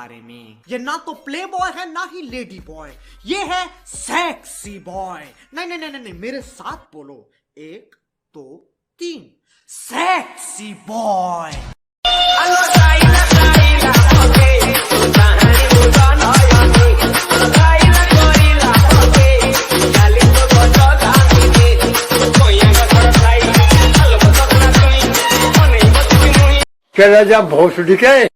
बारे में। ये ना तो प्ले बॉय है ना ही लेडी बॉय, ये है सेक्सी बॉय। नहीं नहीं नहीं नहीं, मेरे साथ बोलो, 1 2 3, सेक्सी बॉय। क्या जा भोसड़ी के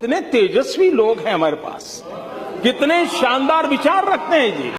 कितने तेजस्वी लोग हैं हमारे पास, कितने शानदार विचार रखते हैं जी।